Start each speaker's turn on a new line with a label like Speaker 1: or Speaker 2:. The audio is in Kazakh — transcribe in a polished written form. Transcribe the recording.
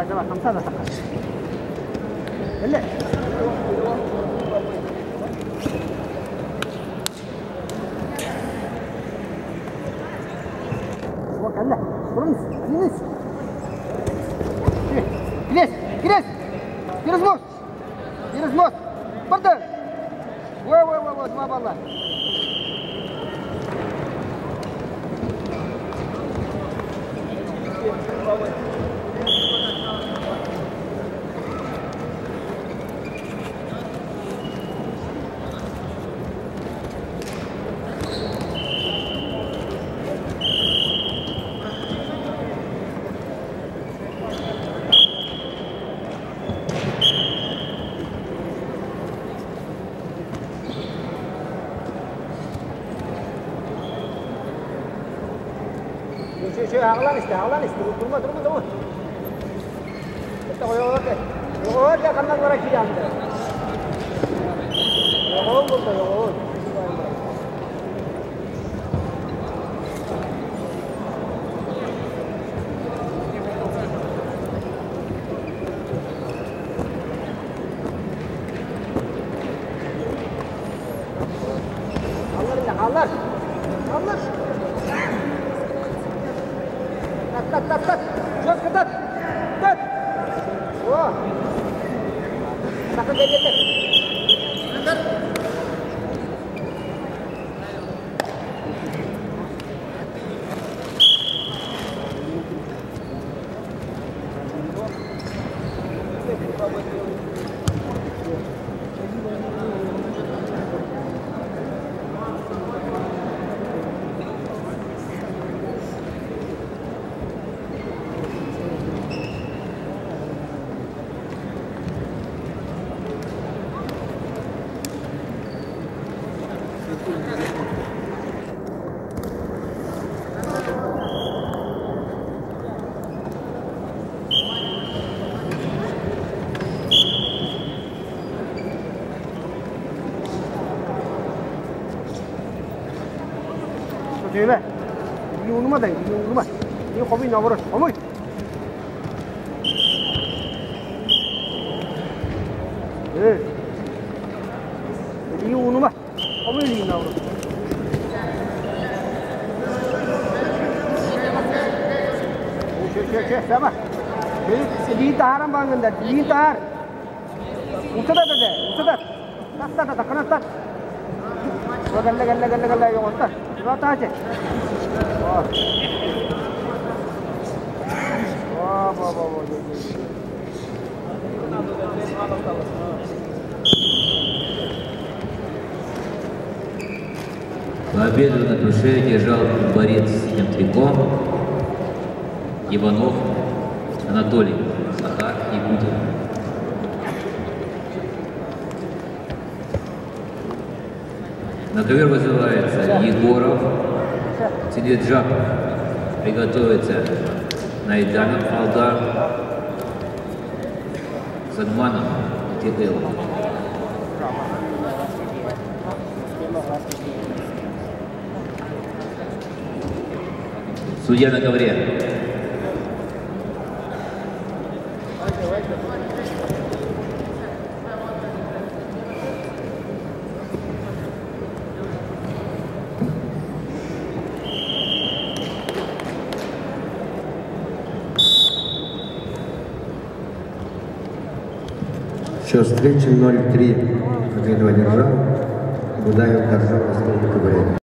Speaker 1: Давай, Хамсада атака. Эле. Вот, anda. Vurunuz. Eliniz. Через мост. Барды. Во, два балла. Ağlan işte. Durma. Yok, kandan bırak ki yandı. Yok, burada yok. Allah. Tat. Çok tat. Oh. Sakın getir. Vậy yêu nó mà đây, yêu có bị nào rồi, không ơi. Yêu nó mà, không biết gì nào rồi. Che, sama. Di taharan bangun dah, di tahar. Usadat. Tak, kena tak. Galla yang otak. Rata aja. Wah.
Speaker 2: Победу на душе держал борец с синим триком Иванов Анатолий, Сахар Якутия. На ковер вызывается Егоров, Сидиджак, приготовится Найданов Алдар, Садманов Тител. Судья на ковре.
Speaker 3: Счет встречи 0-3. Победу одержал Будаев Торжок, Республика Бурятия.